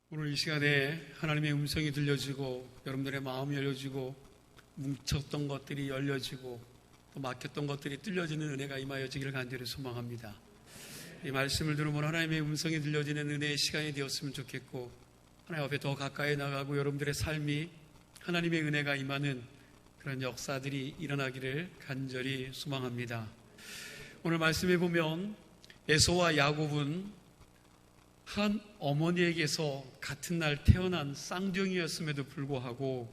오늘 이 시간에 하나님의 음성이 들려지고 여러분들의 마음이 열려지고 뭉쳤던 것들이 열려지고 또 막혔던 것들이 뚫려지는 은혜가 임하여지기를 간절히 소망합니다. 이 말씀을 들으면 하나님의 음성이 들려지는 은혜의 시간이 되었으면 좋겠고 하나님 앞에 더 가까이 나가고 여러분들의 삶이 하나님의 은혜가 임하는 그런 역사들이 일어나기를 간절히 소망합니다. 오늘 말씀에 보면 에서와 야곱은 한 어머니에게서 같은 날 태어난 쌍둥이였음에도 불구하고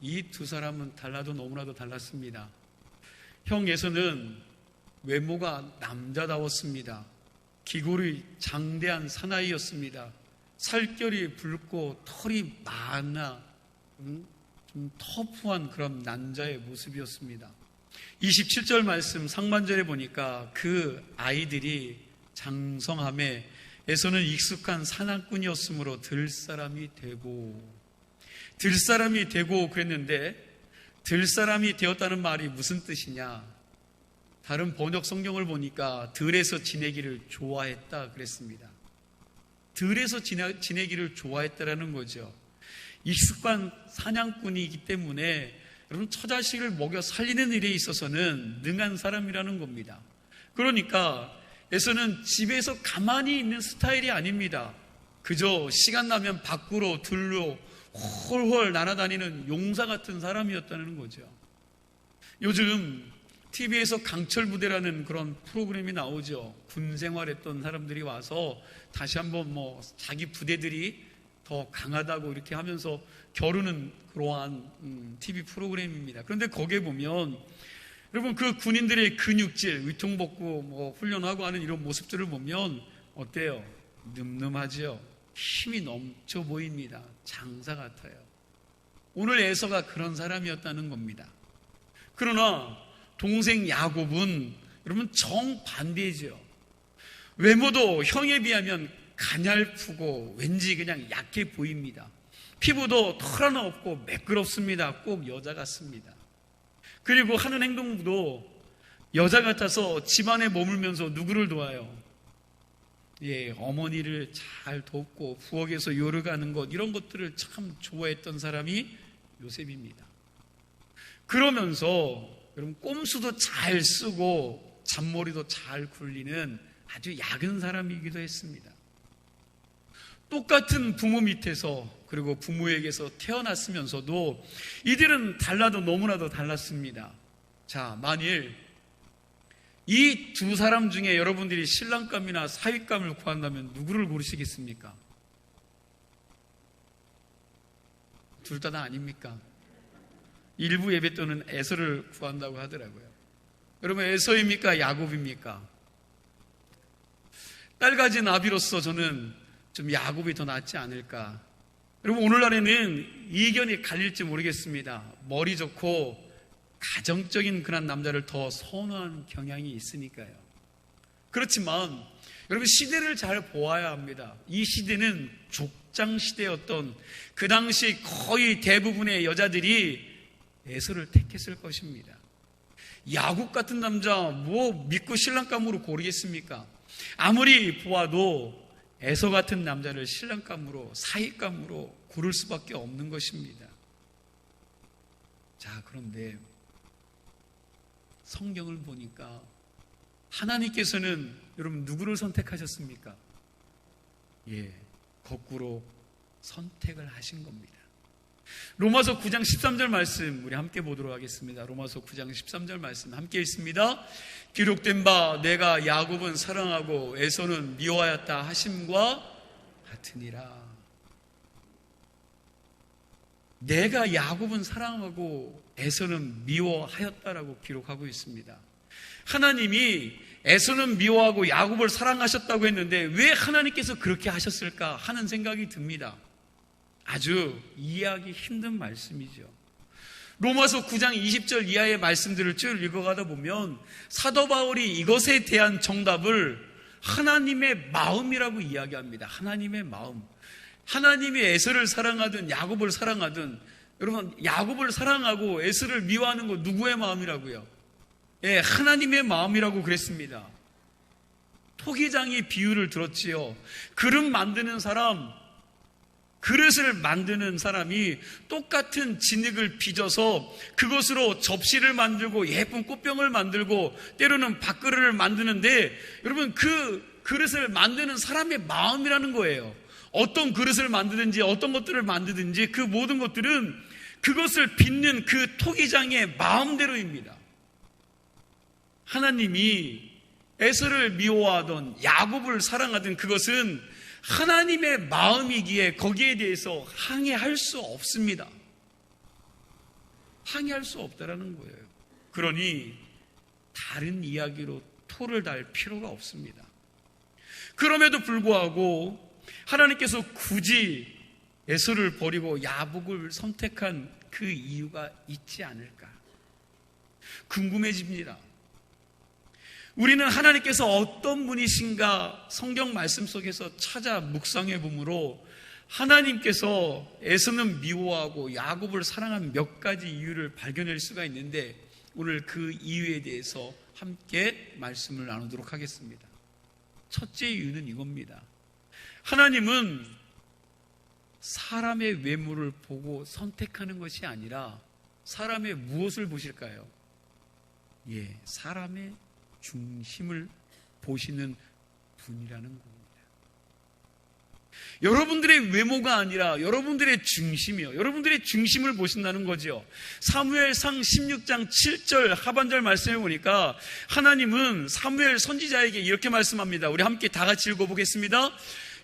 이 두 사람은 달라도 너무나도 달랐습니다. 형 에서는 외모가 남자다웠습니다. 기골이 장대한 사나이였습니다. 살결이 붉고 털이 많아 좀 터프한 그런 남자의 모습이었습니다. 27절 말씀 상반절에 보니까 그 아이들이 장성함에 에서는 익숙한 사냥꾼이었으므로 들사람이 되고 그랬는데 들사람이 되었다는 말이 무슨 뜻이냐? 다른 번역 성경을 보니까 들에서 지내기를 좋아했다 그랬습니다. 들에서 지내기를 좋아했다라는 거죠. 익숙한 사냥꾼이기 때문에 여러분 처자식을 먹여 살리는 일에 있어서는 능한 사람이라는 겁니다. 그러니까 에서는 집에서 가만히 있는 스타일이 아닙니다. 그저 시간 나면 밖으로 들로 홀홀 날아다니는 용사 같은 사람이었다는 거죠. 요즘 TV에서 강철부대라는 그런 프로그램이 나오죠. 군 생활했던 사람들이 와서 다시 한번 자기 부대들이 더 강하다고 이렇게 하면서 겨루는 그러한 TV 프로그램입니다. 그런데 거기에 보면 여러분 그 군인들의 근육질, 위통벗고 훈련하고 하는 이런 모습들을 보면 어때요? 늠름하죠? 힘이 넘쳐 보입니다. 장사 같아요. 오늘 에서가 그런 사람이었다는 겁니다. 그러나 동생 야곱은 여러분 정반대죠. 외모도 형에 비하면 가냘프고 왠지 그냥 약해 보입니다. 피부도 털 하나 없고 매끄럽습니다. 꼭 여자 같습니다. 그리고 하는 행동도 여자 같아서 집안에 머물면서 누구를 도와요? 어머니를 잘 돕고 부엌에서 요리하는 것 이런 것들을 참 좋아했던 사람이 요셉입니다. 그러면서 여러분 꼼수도 잘 쓰고 잔머리도 잘 굴리는 아주 야근 사람이기도 했습니다. 똑같은 부모 밑에서 그리고 부모에게서 태어났으면서도 이들은 달라도 너무나도 달랐습니다. 자, 만일 이 두 사람 중에 여러분들이 신랑감이나 사윗감을 구한다면 누구를 고르시겠습니까? 둘 다 아닙니까? 일부 예배 때는 에서를 구한다고 하더라고요. 여러분 에서입니까? 야곱입니까? 딸 가진 아비로서 저는 좀 야곱이 더 낫지 않을까. 여러분 오늘날에는 이견이 갈릴지 모르겠습니다. 머리 좋고 가정적인 그런 남자를 더 선호하는 경향이 있으니까요. 그렇지만 여러분 시대를 잘 보아야 합니다. 이 시대는 족장 시대였던 그 당시 거의 대부분의 여자들이 에서를 택했을 것입니다. 야곱 같은 남자 믿고 신랑감으로 고르겠습니까? 아무리 보아도 에서 같은 남자를 신랑감으로 사윗감으로 고를 수밖에 없는 것입니다. 자, 그런데 성경을 보니까 하나님께서는 여러분 누구를 선택하셨습니까? 거꾸로 선택을 하신 겁니다. 로마서 9장 13절 말씀 우리 함께 보도록 하겠습니다. 로마서 9장 13절 말씀 함께 읽습니다. 기록된 바 내가 야곱은 사랑하고 에서는 미워하였다 하심과 같으니라. 내가 야곱은 사랑하고 에서는 미워하였다라고 기록하고 있습니다. 하나님이 에서는 미워하고 야곱을 사랑하셨다고 했는데 왜 하나님께서 그렇게 하셨을까 하는 생각이 듭니다. 아주 이해하기 힘든 말씀이죠. 로마서 9장 20절 이하의 말씀들을 쭉 읽어가다 보면 사도 바울이 이것에 대한 정답을 하나님의 마음이라고 이야기합니다. 하나님의 마음. 하나님이 에서를 사랑하든 야곱을 사랑하든 여러분 야곱을 사랑하고 에서를 미워하는 거 누구의 마음이라고요? 하나님의 마음이라고 그랬습니다. 토기장이 비유를 들었지요. 그릇 만드는 사람 그릇을 만드는 사람이 똑같은 진흙을 빚어서 그것으로 접시를 만들고 예쁜 꽃병을 만들고 때로는 밥그릇을 만드는데, 여러분, 그 그릇을 만드는 사람의 마음이라는 거예요. 어떤 그릇을 만드든지 어떤 것들을 만드든지 그 모든 것들은 그것을 빚는 그 토기장의 마음대로입니다. 하나님이 에서를 미워하던 야곱을 사랑하던 그것은 하나님의 마음이기에 거기에 대해서 항의할 수 없습니다. 항의할 수 없다라는 거예요. 그러니 다른 이야기로 토를 달 필요가 없습니다. 그럼에도 불구하고 하나님께서 굳이 에서를 버리고 야곱을 선택한 그 이유가 있지 않을까 궁금해집니다. 우리는 하나님께서 어떤 분이신가 성경 말씀 속에서 찾아 묵상해 보므로 하나님께서 에서는 미워하고 야곱을 사랑한 몇 가지 이유를 발견할 수가 있는데, 오늘 그 이유에 대해서 함께 말씀을 나누도록 하겠습니다. 첫째 이유는 이겁니다. 하나님은 사람의 외모를 보고 선택하는 것이 아니라 사람의 무엇을 보실까요? 사람의 중심을 보시는 분이라는 겁니다. 여러분들의 외모가 아니라 여러분들의 중심이요, 여러분들의 중심을 보신다는 거죠. 사무엘상 16장 7절 하반절 말씀을 보니까 하나님은 사무엘 선지자에게 이렇게 말씀합니다. 우리 함께 다 같이 읽어보겠습니다.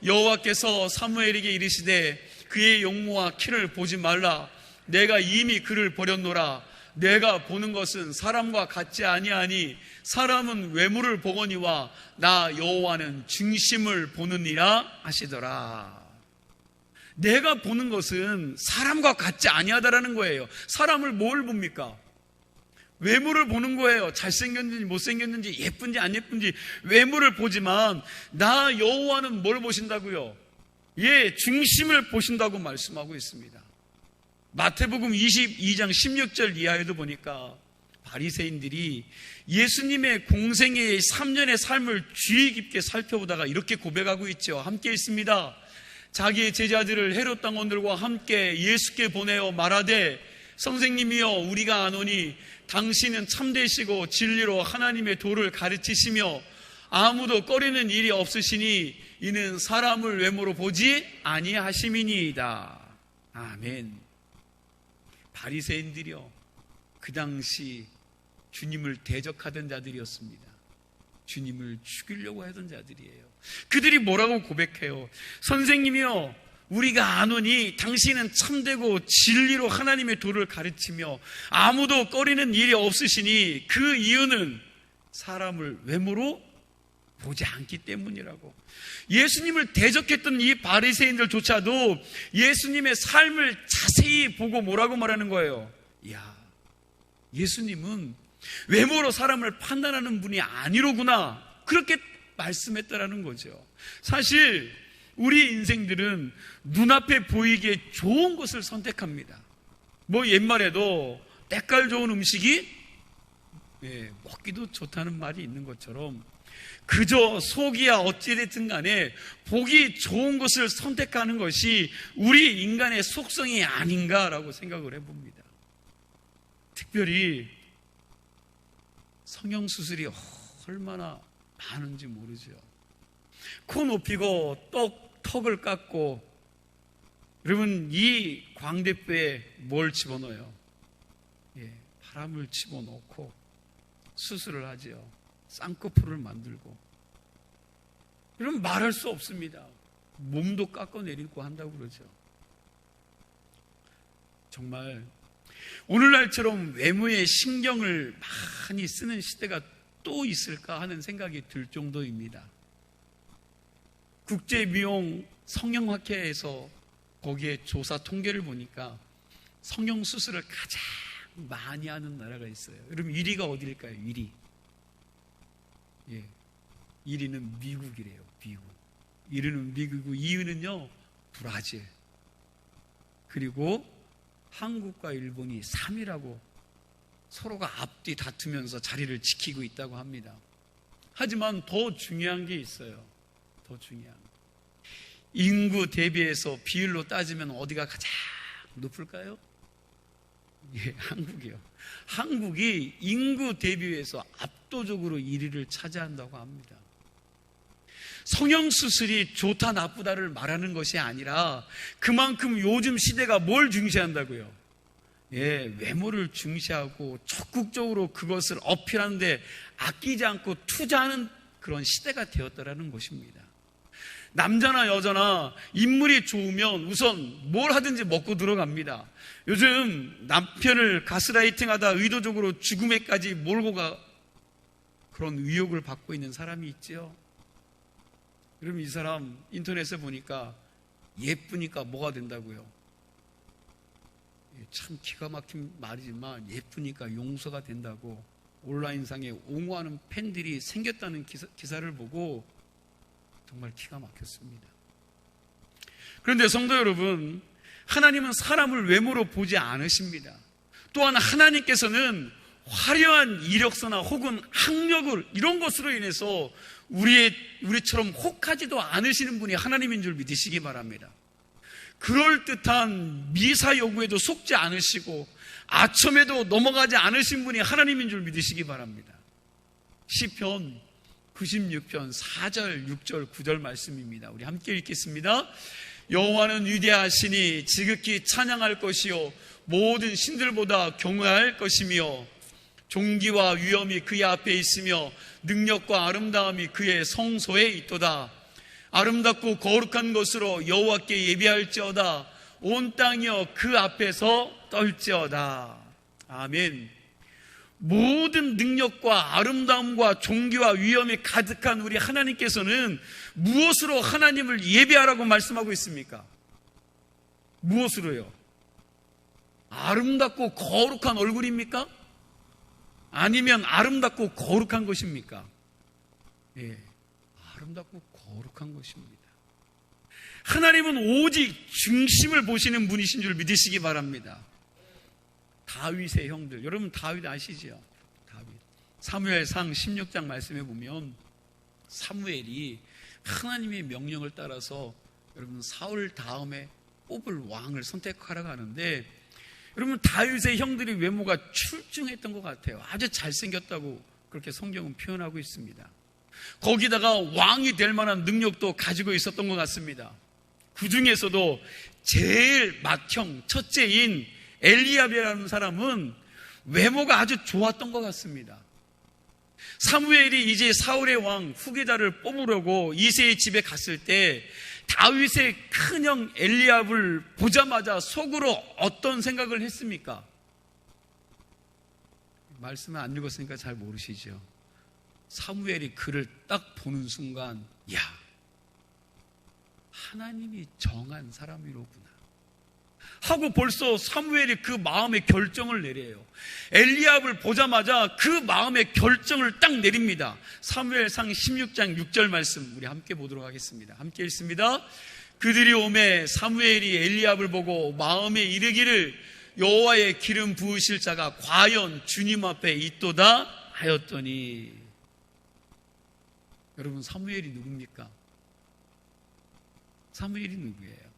여호와께서 사무엘에게 이르시되 그의 용모와 키를 보지 말라. 내가 이미 그를 버렸노라. 내가 보는 것은 사람과 같지 아니하니 사람은 외모를 보거니와 나 여호와는 중심을 보느니라 하시더라. 내가 보는 것은 사람과 같지 아니하다라는 거예요. 사람을 뭘 봅니까? 외모를 보는 거예요. 잘생겼는지 못생겼는지 예쁜지 안 예쁜지 외모를 보지만 나 여호와는 뭘 보신다고요? 중심을 보신다고 말씀하고 있습니다. 마태복음 22장 16절 이하에도 보니까 바리새인들이 예수님의 공생애의 3년의 삶을 주의 깊게 살펴보다가 이렇게 고백하고 있죠. 함께 읽습니다. 자기의 제자들을 헤롯 당원들과 함께 예수께 보내어 말하되 선생님이여 우리가 아노니 당신은 참되시고 진리로 하나님의 도를 가르치시며 아무도 꺼리는 일이 없으시니 이는 사람을 외모로 보지 아니하심이니이다. 아멘. 바리새인들이요, 그 당시 주님을 대적하던 자들이었습니다. 주님을 죽이려고 하던 자들이에요. 그들이 뭐라고 고백해요? 선생님이요 우리가 아노니 당신은 참되고 진리로 하나님의 도를 가르치며 아무도 꺼리는 일이 없으시니 그 이유는 사람을 외모로 보지 않기 때문이라고. 예수님을 대적했던 이 바리새인들조차도 예수님의 삶을 자세히 보고 뭐라고 말하는 거예요? 예수님은 외모로 사람을 판단하는 분이 아니로구나, 그렇게 말씀했다라는 거죠. 사실 우리 인생들은 눈앞에 보이기에 좋은 것을 선택합니다. 옛말에도 때깔 좋은 음식이 먹기도 좋다는 말이 있는 것처럼 그저 속이야 어찌됐든 간에 보기 좋은 것을 선택하는 것이 우리 인간의 속성이 아닌가라고 생각을 해봅니다. 특별히 성형수술이 얼마나 많은지 모르죠. 코 높이고 턱을 깎고, 여러분 이 광대뼈에 뭘 집어넣어요? 바람을 집어넣고 수술을 하죠. 쌍꺼풀을 만들고. 여러분 말할 수 없습니다. 몸도 깎아내리고 한다고 그러죠. 정말 오늘날처럼 외모에 신경을 많이 쓰는 시대가 또 있을까 하는 생각이 들 정도입니다. 국제미용 성형학회에서 거기에 조사 통계를 보니까 성형수술을 가장 많이 하는 나라가 있어요. 여러분 1위가 어디일까요? 1위. 1위는 미국이래요. 미국. 1위는 미국이고 2위는요 브라질. 그리고 한국과 일본이 3위라고 서로가 앞뒤 다투면서 자리를 지키고 있다고 합니다. 하지만 더 중요한 게 있어요. 더 중요한. 인구 대비해서 비율로 따지면 어디가 가장 높을까요? 예, 한국이요. 한국이 인구 대비해서 압도적으로 1위를 차지한다고 합니다. 성형수술이 좋다 나쁘다를 말하는 것이 아니라 그만큼 요즘 시대가 뭘 중시한다고요? 예, 외모를 중시하고 적극적으로 그것을 어필하는데 아끼지 않고 투자하는 그런 시대가 되었다라는 것입니다. 남자나 여자나 인물이 좋으면 우선 뭘 하든지 먹고 들어갑니다. 요즘 남편을 가스라이팅하다 의도적으로 죽음에까지 몰고 가 그런 의혹을 받고 있는 사람이 있지요. 그럼 이 사람 인터넷에 보니까 예쁘니까 뭐가 된다고요? 참 기가 막힌 말이지만 예쁘니까 용서가 된다고 온라인상에 옹호하는 팬들이 생겼다는 기사를 보고 정말 기가 막혔습니다. 그런데 성도 여러분, 하나님은 사람을 외모로 보지 않으십니다. 또한 하나님께서는 화려한 이력서나 혹은 학력을 이런 것으로 인해서 우리처럼 혹하지도 않으시는 분이 하나님인 줄 믿으시기 바랍니다. 그럴듯한 미사 요구에도 속지 않으시고 아첨에도 넘어가지 않으신 분이 하나님인 줄 믿으시기 바랍니다. 시편 96편 4절, 6절, 9절 말씀입니다. 우리 함께 읽겠습니다. 여호와는 위대하시니 지극히 찬양할 것이요 모든 신들보다 경외할 것이며 존귀와 위엄이 그의 앞에 있으며 능력과 아름다움이 그의 성소에 있도다. 아름답고 거룩한 것으로 여호와께 예배할지어다. 온 땅이여 그 앞에서 떨지어다. 아멘. 모든 능력과 아름다움과 존귀와 위엄이 가득한 우리 하나님께서는 무엇으로 하나님을 예배하라고 말씀하고 있습니까? 무엇으로요? 아름답고 거룩한 얼굴입니까? 아니면 아름답고 거룩한 것입니까? 예, 아름답고 거룩한 것입니다. 하나님은 오직 중심을 보시는 분이신 줄 믿으시기 바랍니다. 다윗의 형들, 여러분 다윗 아시죠? 다윗. 사무엘상 16장 말씀에 보면 사무엘이 하나님의 명령을 따라서 여러분 사울 다음에 뽑을 왕을 선택하러 가는데 여러분 다윗의 형들이 외모가 출중했던 것 같아요. 아주 잘생겼다고 그렇게 성경은 표현하고 있습니다. 거기다가 왕이 될 만한 능력도 가지고 있었던 것 같습니다. 그 중에서도 제일 맏형 첫째인 엘리압이라는 사람은 외모가 아주 좋았던 것 같습니다. 사무엘이 이제 사울의 왕 후계자를 뽑으려고 이새의 집에 갔을 때 다윗의 큰형 엘리압을 보자마자 속으로 어떤 생각을 했습니까? 말씀을 안 읽었으니까 잘 모르시죠. 사무엘이 그를 딱 보는 순간 야, 하나님이 정한 사람이로구나 하고 벌써 사무엘이 그 마음의 결정을 내려요. 엘리압을 보자마자 그 마음의 결정을 딱 내립니다. 사무엘상 16장 6절 말씀 우리 함께 보도록 하겠습니다. 함께 읽습니다. 그들이 오매 사무엘이 엘리압을 보고 마음에 이르기를 여호와의 기름 부으실 자가 과연 주님 앞에 있도다 하였더니, 여러분 사무엘이 누굽니까? 사무엘이 누구예요?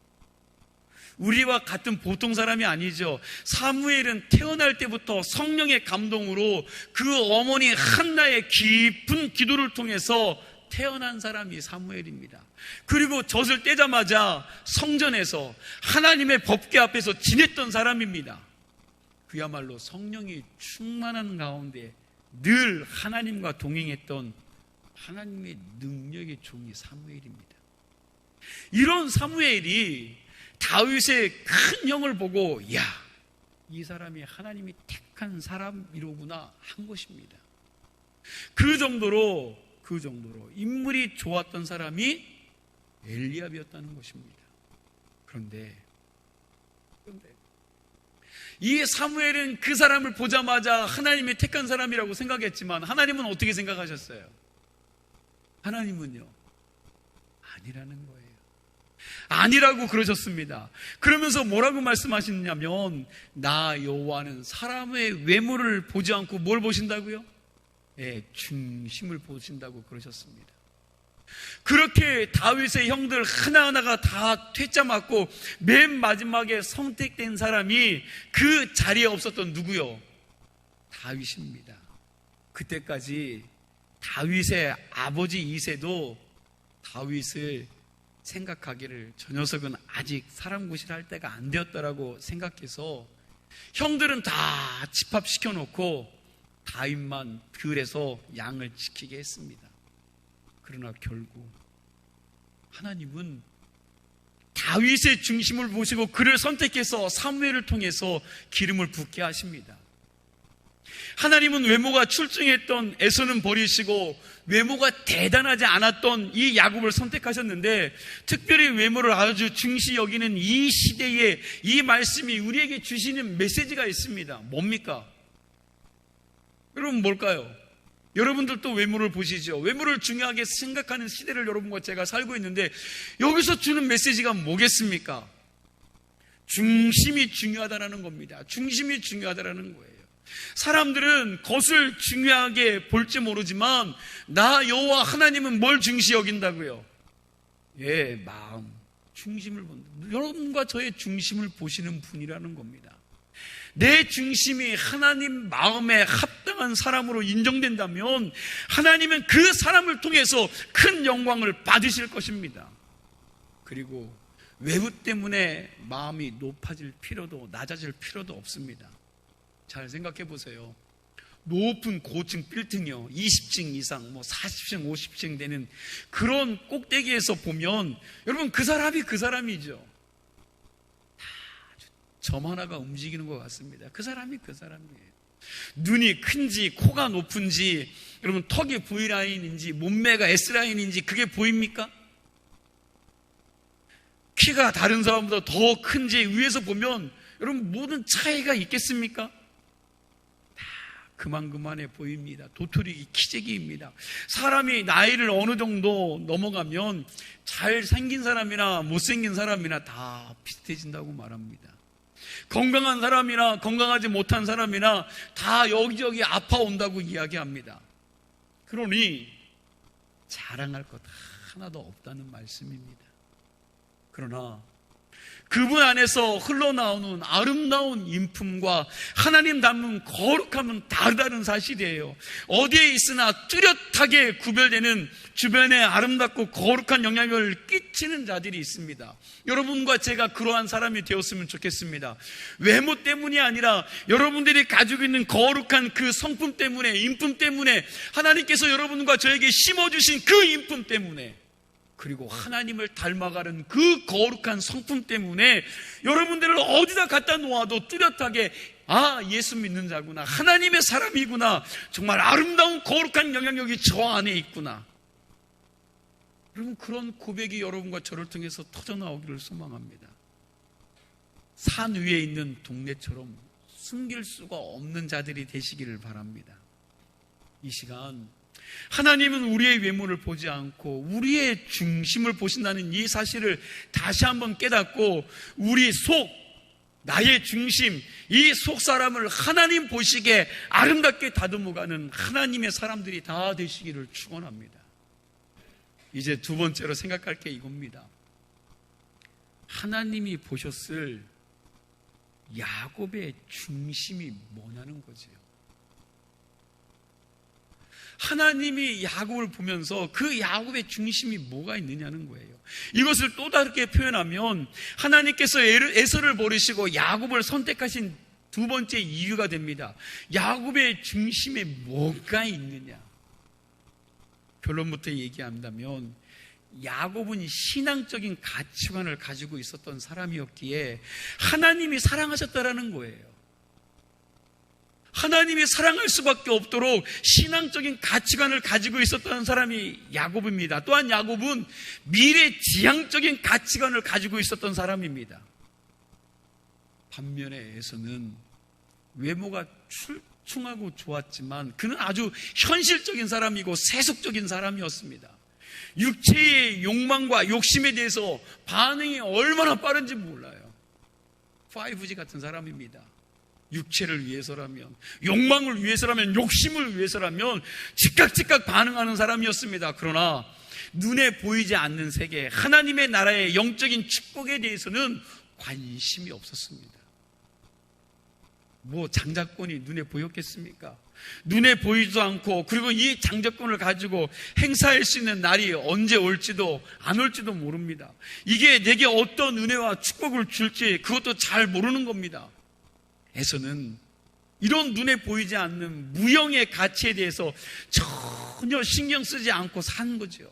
우리와 같은 보통 사람이 아니죠. 사무엘은 태어날 때부터 성령의 감동으로 그 어머니 한나의 깊은 기도를 통해서 태어난 사람이 사무엘입니다. 그리고 젖을 떼자마자 성전에서 하나님의 법궤 앞에서 지냈던 사람입니다. 그야말로 성령이 충만한 가운데 늘 하나님과 동행했던 하나님의 능력의 종이 사무엘입니다. 이런 사무엘이 다윗의 큰 형을 보고 야, 이 사람이 하나님이 택한 사람이로구나 한 것입니다. 그 정도로 인물이 좋았던 사람이 엘리압이었다는 것입니다. 그런데 이 사무엘은 그 사람을 보자마자 하나님이 택한 사람이라고 생각했지만 하나님은 어떻게 생각하셨어요? 하나님은요, 아니라는 거예요. 아니라고 그러셨습니다. 그러면서 뭐라고 말씀하시냐면 나 여호와는 사람의 외모를 보지 않고 뭘 보신다고요? 예, 중심을 보신다고 그러셨습니다. 그렇게 다윗의 형들 하나하나가 다 퇴짜 맞고 맨 마지막에 선택된 사람이 그 자리에 없었던 누구요? 다윗입니다. 그때까지 다윗의 아버지 이새도 다윗을 생각하기를 저 녀석은 아직 사람 구실할 때가 안 되었다라고 생각해서 형들은 다 집합시켜 놓고 다윗만 들에서 양을 지키게 했습니다. 그러나 결국 하나님은 다윗의 중심을 보시고 그를 선택해서 사무엘을 통해서 기름을 붓게 하십니다. 하나님은 외모가 출중했던 에서는 버리시고 외모가 대단하지 않았던 이 야곱을 선택하셨는데, 특별히 외모를 아주 중시 여기는 이 시대에 이 말씀이 우리에게 주시는 메시지가 있습니다. 뭡니까? 여러분 뭘까요? 여러분들도 외모를 보시죠. 외모를 중요하게 생각하는 시대를 여러분과 제가 살고 있는데, 여기서 주는 메시지가 뭐겠습니까? 중심이 중요하다는 겁니다. 중심이 중요하다는 거예요. 사람들은 것을 중요하게 볼지 모르지만 나 여호와 하나님은 뭘 중시 여긴다고요? 예, 마음, 중심을 본다. 여러분과 저의 중심을 보시는 분이라는 겁니다. 내 중심이 하나님 마음에 합당한 사람으로 인정된다면 하나님은 그 사람을 통해서 큰 영광을 받으실 것입니다. 그리고 외부 때문에 마음이 높아질 필요도 낮아질 필요도 없습니다. 잘 생각해 보세요. 높은 고층 빌딩이요, 20층 이상, 40층, 50층 되는 그런 꼭대기에서 보면 여러분 그 사람이 그 사람이죠. 점 하나가 움직이는 것 같습니다. 그 사람이 그 사람이에요. 눈이 큰지 코가 높은지 여러분 턱이 V라인인지 몸매가 S라인인지 그게 보입니까? 키가 다른 사람보다 더 큰지 위에서 보면 여러분 모든 차이가 있겠습니까? 다 그만해 보입니다. 도토리 키재기입니다. 사람이 나이를 어느 정도 넘어가면 잘생긴 사람이나 못생긴 사람이나 다 비슷해진다고 말합니다. 건강한 사람이나 건강하지 못한 사람이나 다 여기저기 아파온다고 이야기합니다. 그러니 자랑할 것 하나도 없다는 말씀입니다. 그러나 그분 안에서 흘러나오는 아름다운 인품과 하나님 닮은 거룩함은 다르다는 사실이에요. 어디에 있으나 뚜렷하게 구별되는 주변에 아름답고 거룩한 영향을 끼치는 자들이 있습니다. 여러분과 제가 그러한 사람이 되었으면 좋겠습니다. 외모 때문이 아니라 여러분들이 가지고 있는 거룩한 그 성품 때문에, 인품 때문에, 하나님께서 여러분과 저에게 심어주신 그 인품 때문에, 그리고 하나님을 닮아가는 그 거룩한 성품 때문에 여러분들을 어디다 갖다 놓아도 뚜렷하게 예수 믿는 자구나, 하나님의 사람이구나, 정말 아름다운 거룩한 영향력이 저 안에 있구나. 여러분 그런 고백이 여러분과 저를 통해서 터져나오기를 소망합니다. 산 위에 있는 동네처럼 숨길 수가 없는 자들이 되시기를 바랍니다. 이 시간 하나님은 우리의 외모를 보지 않고 우리의 중심을 보신다는 이 사실을 다시 한번 깨닫고 우리 속, 나의 중심, 이 속 사람을 하나님 보시기에 아름답게 다듬어가는 하나님의 사람들이 다 되시기를 축원합니다. 이제 두 번째로 생각할 게 이겁니다. 하나님이 보셨을 야곱의 중심이 뭐냐는 거지요. 하나님이 야곱을 보면서 그 야곱의 중심이 뭐가 있느냐는 거예요. 이것을 또 다르게 표현하면 하나님께서 에서를 버리시고 야곱을 선택하신 두 번째 이유가 됩니다. 야곱의 중심에 뭐가 있느냐. 결론부터 얘기한다면 야곱은 신앙적인 가치관을 가지고 있었던 사람이었기에 하나님이 사랑하셨다라는 거예요. 하나님이 사랑할 수밖에 없도록 신앙적인 가치관을 가지고 있었던 사람이 야곱입니다. 또한 야곱은 미래지향적인 가치관을 가지고 있었던 사람입니다. 반면에 에서는 외모가 출중하고 좋았지만 그는 아주 현실적인 사람이고 세속적인 사람이었습니다. 육체의 욕망과 욕심에 대해서 반응이 얼마나 빠른지 몰라요. 5G 같은 사람입니다. 육체를 위해서라면, 욕망을 위해서라면, 욕심을 위해서라면 즉각 반응하는 사람이었습니다. 그러나 눈에 보이지 않는 세계, 하나님의 나라의 영적인 축복에 대해서는 관심이 없었습니다. 뭐 장자권이 눈에 보였겠습니까? 눈에 보이지도 않고, 그리고 이 장자권을 가지고 행사할 수 있는 날이 언제 올지도 안 올지도 모릅니다. 이게 내게 어떤 은혜와 축복을 줄지 그것도 잘 모르는 겁니다. 에서는 이런 눈에 보이지 않는 무형의 가치에 대해서 전혀 신경 쓰지 않고 사는 거죠.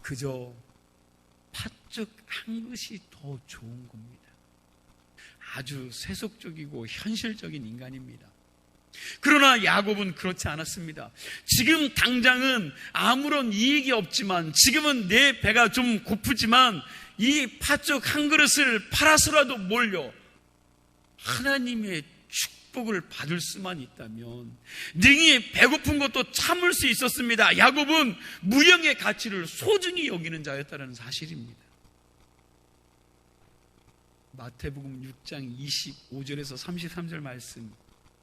그저 팥죽 한 것이 더 좋은 겁니다. 아주 세속적이고 현실적인 인간입니다. 그러나 야곱은 그렇지 않았습니다. 지금 당장은 아무런 이익이 없지만, 지금은 내 배가 좀 고프지만 이 팥죽 한 그릇을 팔아서라도 몰려 하나님의 축복을 받을 수만 있다면 능히 배고픈 것도 참을 수 있었습니다. 야곱은 무형의 가치를 소중히 여기는 자였다는 사실입니다. 마태복음 6장 25절에서 33절 말씀,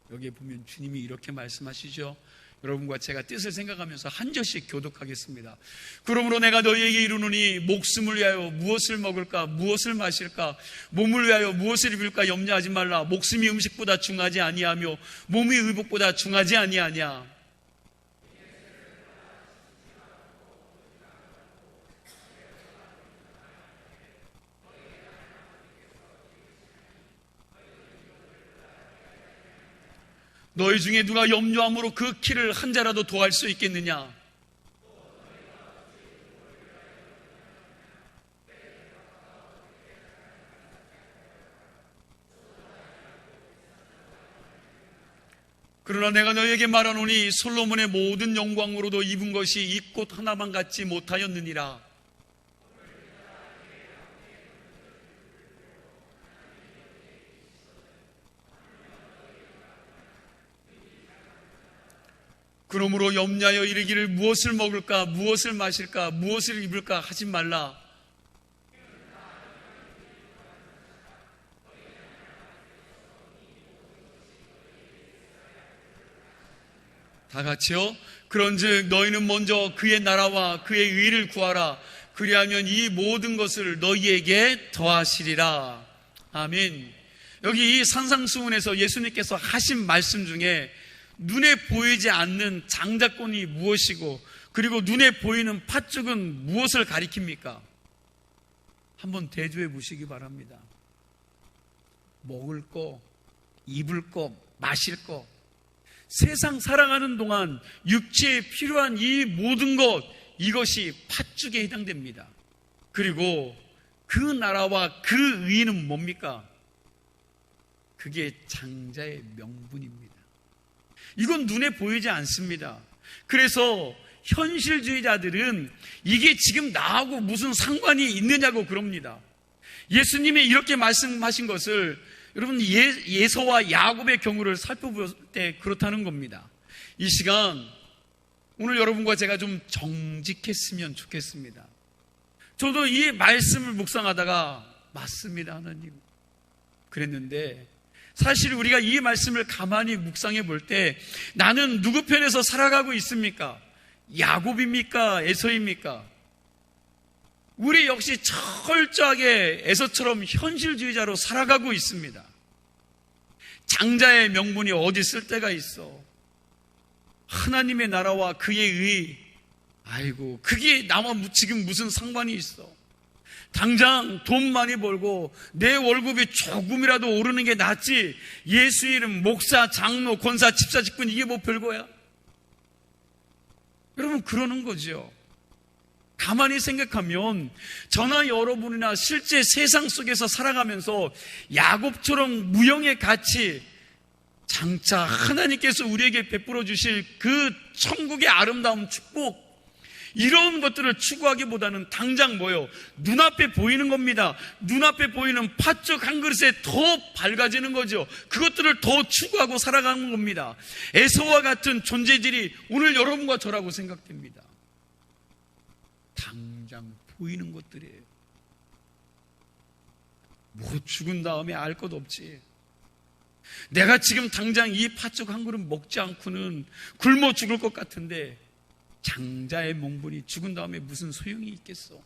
여기에 보면 주님이 이렇게 말씀하시죠. 여러분과 제가 뜻을 생각하면서 한 절씩 교독하겠습니다. 그러므로 내가 너희에게 이르노니 목숨을 위하여 무엇을 먹을까 무엇을 마실까, 몸을 위하여 무엇을 입을까 염려하지 말라. 목숨이 음식보다 중하지 아니하며 몸이 의복보다 중하지 아니하냐. 너희 중에 누가 염려함으로 그 키를 한 자라도 더할 수 있겠느냐? 그러나 내가 너희에게 말하노니 솔로몬의 모든 영광으로도 입은 것이 이 꽃 하나만 갖지 못하였느니라. 그러므로 염려하여 이르기를 무엇을 먹을까 무엇을 마실까 무엇을 입을까 하지 말라. 다 같이요. 그런즉 너희는 먼저 그의 나라와 그의 의를 구하라. 그리하면 이 모든 것을 너희에게 더하시리라. 아멘. 여기 이 산상수훈에서 예수님께서 하신 말씀 중에 눈에 보이지 않는 장자권이 무엇이고, 그리고 눈에 보이는 팥죽은 무엇을 가리킵니까? 한번 대조해 보시기 바랍니다. 먹을 거, 입을 거, 마실 거, 세상 살아가는 동안 육체에 필요한 이 모든 것, 이것이 팥죽에 해당됩니다. 그리고 그 나라와 그 의는 뭡니까? 그게 장자의 명분입니다. 이건 눈에 보이지 않습니다. 그래서 현실주의자들은 이게 지금 나하고 무슨 상관이 있느냐고 그럽니다. 예수님이 이렇게 말씀하신 것을 여러분 예서와 야곱의 경우를 살펴볼 때 그렇다는 겁니다. 이 시간 오늘 여러분과 제가 좀 정직했으면 좋겠습니다. 저도 이 말씀을 묵상하다가 맞습니다 하나님 그랬는데, 사실 우리가 이 말씀을 가만히 묵상해 볼 때 나는 누구 편에서 살아가고 있습니까? 야곱입니까? 에서입니까? 우리 역시 철저하게 에서처럼 현실주의자로 살아가고 있습니다. 장자의 명분이 어디 쓸 데가 있어? 하나님의 나라와 그의 의, 아이고 그게 나와 지금 무슨 상관이 있어? 당장 돈 많이 벌고 내 월급이 조금이라도 오르는 게 낫지, 예수 이름 목사, 장로, 권사, 집사, 직분 이게 뭐 별거야? 여러분 그러는 거죠. 가만히 생각하면 저나 여러분이나 실제 세상 속에서 살아가면서 야곱처럼 무형의 가치, 장차 하나님께서 우리에게 베풀어 주실 그 천국의 아름다운 축복, 이런 것들을 추구하기보다는 당장 뭐요? 눈앞에 보이는 겁니다. 눈앞에 보이는 팥죽 한 그릇에 더 밝아지는 거죠. 그것들을 더 추구하고 살아가는 겁니다. 에서와 같은 존재들이 오늘 여러분과 저라고 생각됩니다. 당장 보이는 것들이에요. 뭐 죽은 다음에 알 것 없지. 내가 지금 당장 이 팥죽 한 그릇 먹지 않고는 굶어 죽을 것 같은데 장자의 몽분이 죽은 다음에 무슨 소용이 있겠어?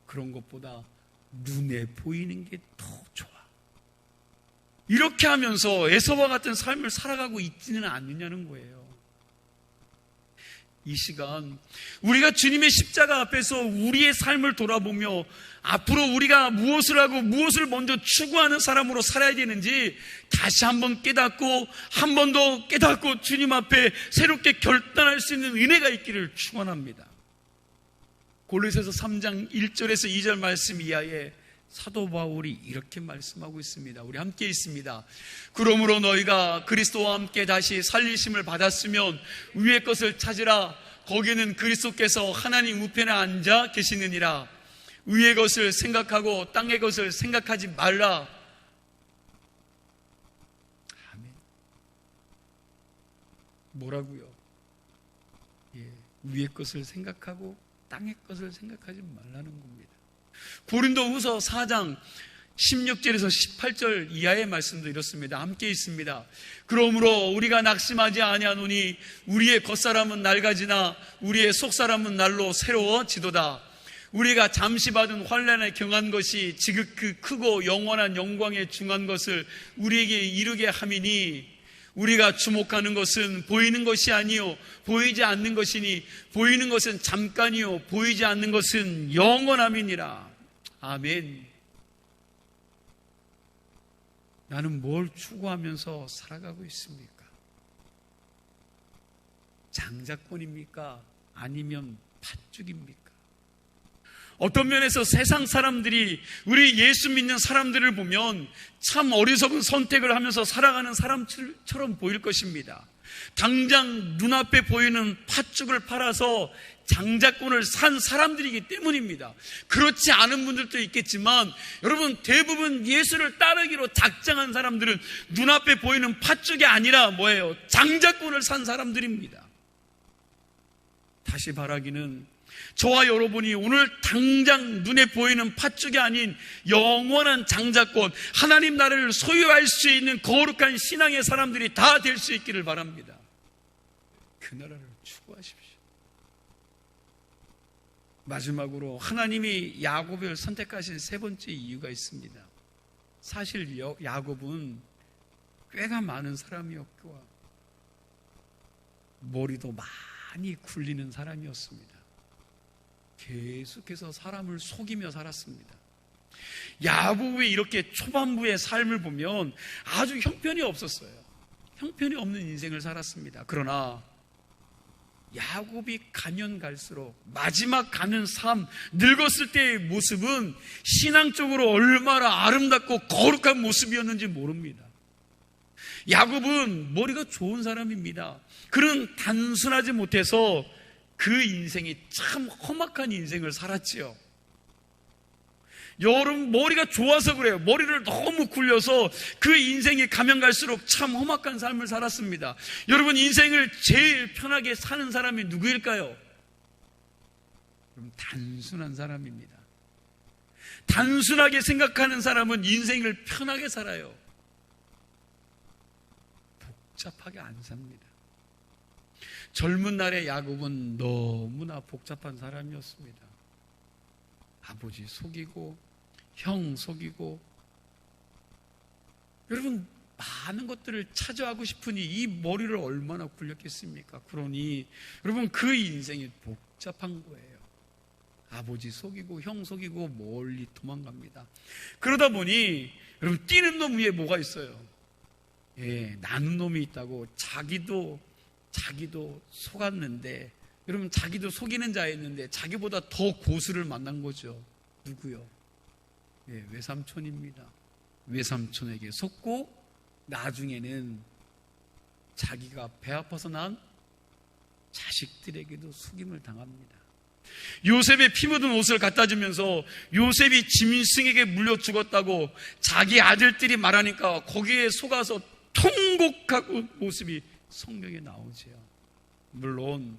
그런 것보다 눈에 보이는 게 더 좋아. 이렇게 하면서 에서와 같은 삶을 살아가고 있지는 않느냐는 거예요. 이 시간 우리가 주님의 십자가 앞에서 우리의 삶을 돌아보며 앞으로 우리가 무엇을 하고 무엇을 먼저 추구하는 사람으로 살아야 되는지 다시 한번 깨닫고 한 번 더 깨닫고 주님 앞에 새롭게 결단할 수 있는 은혜가 있기를 축원합니다. 골로새서 3장 1절에서 2절 말씀 이하에 사도 바울이 이렇게 말씀하고 있습니다. 우리 함께 있습니다. 그러므로 너희가 그리스도와 함께 다시 살리심을 받았으면 위의 것을 찾으라. 거기는 그리스도께서 하나님 우편에 앉아 계시느니라. 위의 것을 생각하고 땅의 것을 생각하지 말라. 아멘. 뭐라고요? 위의 것을 생각하고 땅의 것을 생각하지 말라는 겁니다. 고린도후서 4장 16절에서 18절 이하의 말씀도 이렇습니다. 함께 있습니다. 그러므로 우리가 낙심하지 아니하노니 우리의 겉사람은 낡아지나 우리의 속사람은 날로 새로워지도다. 우리가 잠시 받은 환난에 경한 것이 지극히 크고 영원한 영광에 중한 것을 우리에게 이루게 함이니 우리가 주목하는 것은 보이는 것이 아니요 보이지 않는 것이니 보이는 것은 잠깐이요 보이지 않는 것은 영원함이니라. 아멘. 나는 뭘 추구하면서 살아가고 있습니까? 장자권입니까? 아니면 팥죽입니까? 어떤 면에서 세상 사람들이 우리 예수 믿는 사람들을 보면 참 어리석은 선택을 하면서 살아가는 사람처럼 보일 것입니다. 당장 눈앞에 보이는 팥죽을 팔아서 장자권을 산 사람들이기 때문입니다. 그렇지 않은 분들도 있겠지만 여러분 대부분 예수를 따르기로 작정한 사람들은 눈앞에 보이는 팥죽이 아니라 뭐예요? 장자권을 산 사람들입니다. 다시 바라기는 저와 여러분이 오늘 당장 눈에 보이는 팥죽이 아닌 영원한 장자권, 하나님 나라를 소유할 수 있는 거룩한 신앙의 사람들이 다 될 수 있기를 바랍니다. 그 나라를 추구하십시오. 마지막으로 하나님이 야곱을 선택하신 세 번째 이유가 있습니다. 사실 야곱은 꾀가 많은 사람이었고 머리도 많이 굴리는 사람이었습니다. 계속해서 사람을 속이며 살았습니다. 야곱의 이렇게 초반부의 삶을 보면 아주 형편이 없었어요. 형편이 없는 인생을 살았습니다. 그러나 야곱이 가면 갈수록 마지막 가는 삶, 늙었을 때의 모습은 신앙적으로 얼마나 아름답고 거룩한 모습이었는지 모릅니다. 야곱은 머리가 좋은 사람입니다. 그는 단순하지 못해서 그 인생이 참 험악한 인생을 살았지요. 여러분 머리가 좋아서 그래요. 머리를 너무 굴려서 그 인생이 가면 갈수록 참 험악한 삶을 살았습니다. 여러분 인생을 제일 편하게 사는 사람이 누구일까요? 단순한 사람입니다. 단순하게 생각하는 사람은 인생을 편하게 살아요. 복잡하게 안 삽니다. 젊은 날의 야곱은 너무나 복잡한 사람이었습니다. 아버지 속이고 형 속이고 여러분 많은 것들을 차지하고 싶으니 이 머리를 얼마나 굴렸겠습니까? 그러니 여러분 그 인생이 복잡한 거예요. 아버지 속이고 형 속이고 멀리 도망갑니다. 그러다 보니 여러분 뛰는 놈 위에 뭐가 있어요? 나는 놈이 있다고 자기도 속았는데 여러분 자기도 속이는 자였는데 자기보다 더 고수를 만난 거죠. 누구요? 외삼촌입니다. 외삼촌에게 속고 나중에는 자기가 배 아파서 난 자식들에게도 속임을 당합니다. 요셉의 피 묻은 옷을 갖다 주면서 요셉이 짐승에게 물려 죽었다고 자기 아들들이 말하니까 거기에 속아서 통곡하고 모습이 성경에 나오지요. 물론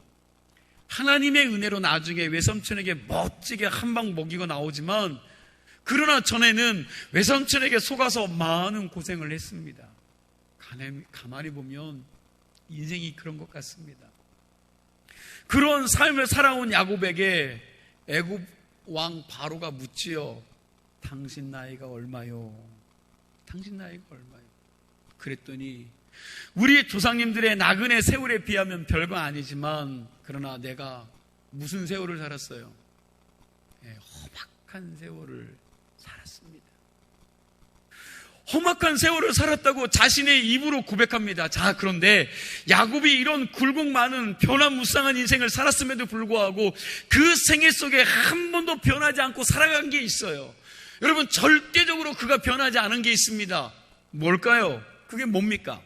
하나님의 은혜로 나중에 외삼촌에게 멋지게 한 방 먹이고 나오지만 그러나 전에는 외삼촌에게 속아서 많은 고생을 했습니다. 가만히 보면 인생이 그런 것 같습니다. 그런 삶을 살아온 야곱에게 애굽 왕 바로가 묻지요. 당신 나이가 얼마요? 당신 나이가 얼마요? 그랬더니 우리 조상님들의 나그네 세월에 비하면 별거 아니지만 그러나 내가 무슨 세월을 살았어요? 험악한 세월을 살았습니다. 험악한 세월을 살았다고 자신의 입으로 고백합니다. 자, 그런데 야곱이 이런 굴곡 많은 변화무쌍한 인생을 살았음에도 불구하고 그 생애 속에 한 번도 변하지 않고 살아간 게 있어요. 여러분, 절대적으로 그가 변하지 않은 게 있습니다. 뭘까요? 그게 뭡니까?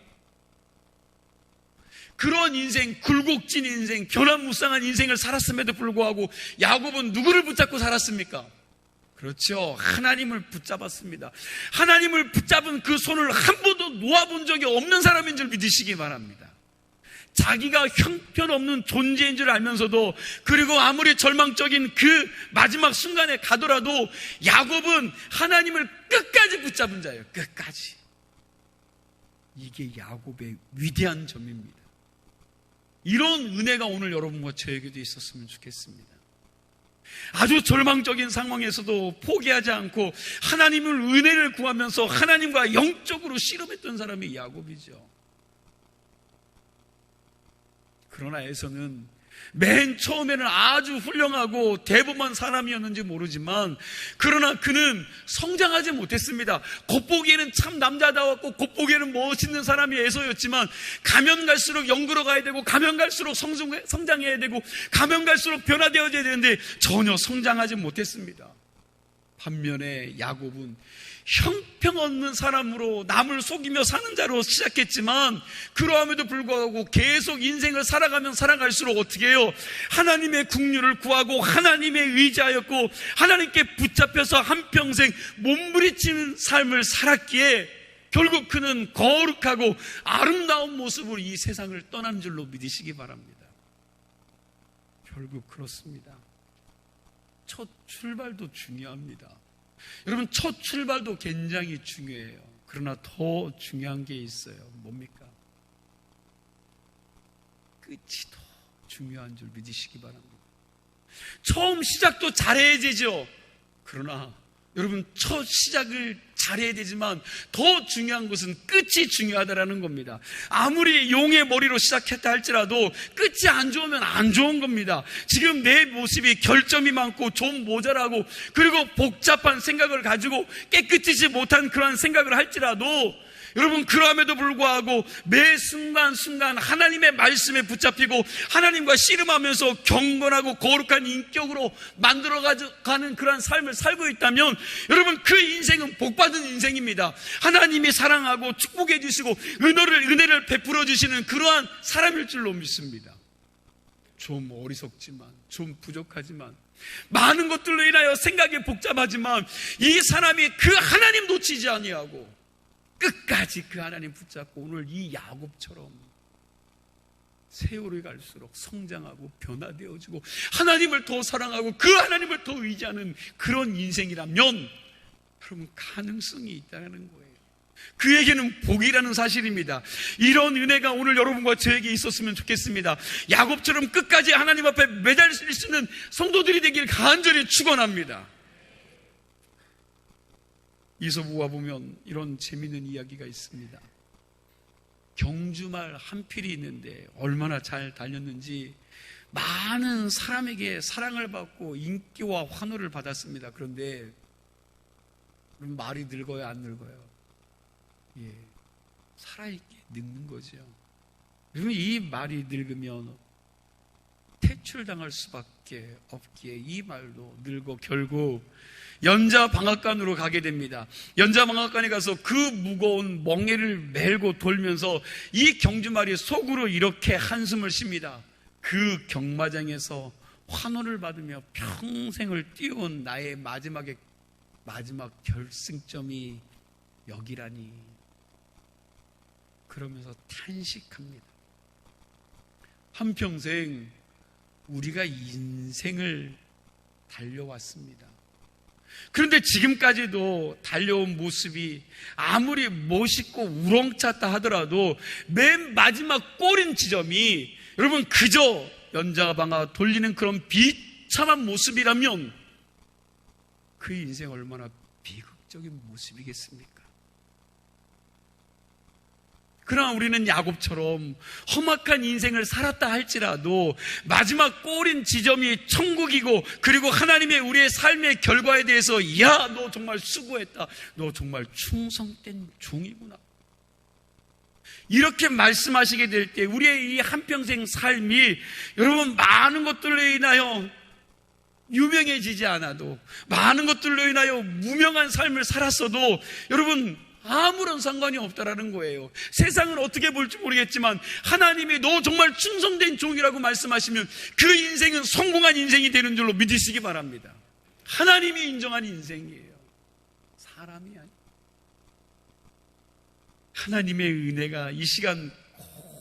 그런 인생, 굴곡진 인생, 변화무쌍한 인생을 살았음에도 불구하고 야곱은 누구를 붙잡고 살았습니까? 그렇죠. 하나님을 붙잡았습니다. 하나님을 붙잡은 그 손을 한 번도 놓아본 적이 없는 사람인 줄 믿으시기 바랍니다. 자기가 형편없는 존재인 줄 알면서도, 그리고 아무리 절망적인 그 마지막 순간에 가더라도 야곱은 하나님을 끝까지 붙잡은 자예요. 끝까지. 이게 야곱의 위대한 점입니다. 이런 은혜가 오늘 여러분과 저에게도 있었으면 좋겠습니다. 아주 절망적인 상황에서도 포기하지 않고 하나님을 은혜를 구하면서 하나님과 영적으로 씨름했던 사람이 야곱이죠. 그러나 에서는 맨 처음에는 아주 훌륭하고 대범한 사람이었는지 모르지만, 그러나 그는 성장하지 못했습니다. 겉보기에는 참 남자다웠고 겉보기에는 멋있는 사람이 에서였지만, 가면 갈수록 영그러 가야 되고, 가면 갈수록 성장해야 되고, 가면 갈수록 변화되어져야 되는데 전혀 성장하지 못했습니다. 반면에 야곱은 형편없는 사람으로 남을 속이며 사는 자로 시작했지만, 그러함에도 불구하고 계속 인생을 살아가면 살아갈수록 어떻게 해요? 하나님의 긍휼을 구하고 하나님에 의지하였고 하나님께 붙잡혀서 한평생 몸부림치는 삶을 살았기에 결국 그는 거룩하고 아름다운 모습으로 이 세상을 떠난 줄로 믿으시기 바랍니다. 결국 그렇습니다. 첫 출발도 중요합니다. 여러분, 첫 출발도 굉장히 중요해요. 그러나 더 중요한 게 있어요. 뭡니까? 끝이 더 중요한 줄 믿으시기 바랍니다. 처음 시작도 잘해야 되죠. 그러나 여러분, 첫 시작을 잘해야 되지만 더 중요한 것은 끝이 중요하다라는 겁니다. 아무리 용의 머리로 시작했다 할지라도 끝이 안 좋으면 안 좋은 겁니다. 지금 내 모습이 결점이 많고 좀 모자라고, 그리고 복잡한 생각을 가지고 깨끗이지 못한 그런 생각을 할지라도, 여러분, 그럼에도 불구하고 매 순간순간 하나님의 말씀에 붙잡히고 하나님과 씨름하면서 경건하고 거룩한 인격으로 만들어가는 그런 삶을 살고 있다면, 여러분, 그 인생은 복받은 인생입니다. 하나님이 사랑하고 축복해 주시고 은혜를 베풀어 주시는 그러한 사람일 줄로 믿습니다. 좀 어리석지만, 좀 부족하지만, 많은 것들로 인하여 생각이 복잡하지만 이 사람이 그 하나님 놓치지 아니하고 끝까지 그 하나님 붙잡고 오늘 이 야곱처럼 세월이 갈수록 성장하고 변화되어지고 하나님을 더 사랑하고 그 하나님을 더 의지하는 그런 인생이라면 여러분, 가능성이 있다는 거예요. 그에게는 복이라는 사실입니다. 이런 은혜가 오늘 여러분과 저에게 있었으면 좋겠습니다. 야곱처럼 끝까지 하나님 앞에 매달릴 수 있는 성도들이 되길 간절히 축원합니다. 이서부와 보면 이런 재미있는 이야기가 있습니다. 경주말 한 필이 있는데 얼마나 잘 달렸는지 많은 사람에게 사랑을 받고 인기와 환호를 받았습니다. 그런데 말이 늙어요, 안 늙어요? 예, 살아있게 늙는 거죠. 그러면 이 말이 늙으면 퇴출당할 수밖에 없기에 이 말도 늙어 결국 연자방앗간으로 가게 됩니다. 연자방앗간에 가서 그 무거운 멍에를 메고 돌면서 이 경주말이 속으로 이렇게 한숨을 쉽니다. 그 경마장에서 환호를 받으며 평생을 뛰어온 나의 마지막 결승점이 여기라니. 그러면서 탄식합니다. 한평생 우리가 인생을 달려왔습니다. 그런데 지금까지도 달려온 모습이 아무리 멋있고 우렁찼다 하더라도 맨 마지막 꼬린 지점이 여러분 그저 연자방아 돌리는 그런 비참한 모습이라면 그 인생 얼마나 비극적인 모습이겠습니까? 그러나 우리는 야곱처럼 험악한 인생을 살았다 할지라도 마지막 꼬린 지점이 천국이고, 그리고 하나님의 우리의 삶의 결과에 대해서 야, 너 정말 수고했다, 너 정말 충성된 종이구나, 이렇게 말씀하시게 될 때 우리의 이 한평생 삶이 여러분 많은 것들로 인하여 유명해지지 않아도, 많은 것들로 인하여 무명한 삶을 살았어도 여러분 아무런 상관이 없다라는 거예요. 세상은 어떻게 볼지 모르겠지만 하나님이 너 정말 충성된 종이라고 말씀하시면 그 인생은 성공한 인생이 되는 줄로 믿으시기 바랍니다. 하나님이 인정한 인생이에요. 사람이 아니에요. 하나님의 은혜가 이 시간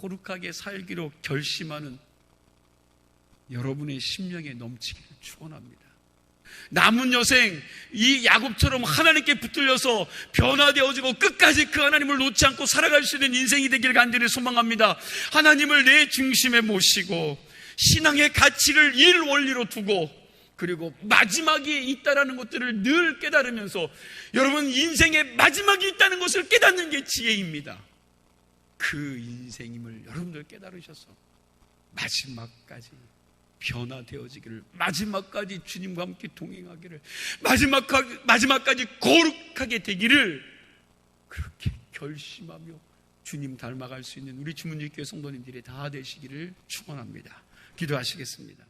거룩하게 살기로 결심하는 여러분의 심령에 넘치기를 축원합니다. 남은 여생 이 야곱처럼 하나님께 붙들려서 변화되어지고 끝까지 그 하나님을 놓지 않고 살아갈 수 있는 인생이 되기를 간절히 소망합니다. 하나님을 내 중심에 모시고 신앙의 가치를 일 원리로 두고, 그리고 마지막이 있다라는 것들을 늘 깨달으면서 여러분 인생의 마지막이 있다는 것을 깨닫는 게 지혜입니다. 그 인생임을 여러분들 깨달으셔서 마지막까지 변화되어지기를, 마지막까지 주님과 함께 동행하기를, 마지막까지 거룩하게 되기를 그렇게 결심하며 주님 닮아갈 수 있는 우리 주문일교회 성도님들이 다 되시기를 축원합니다. 기도하시겠습니다.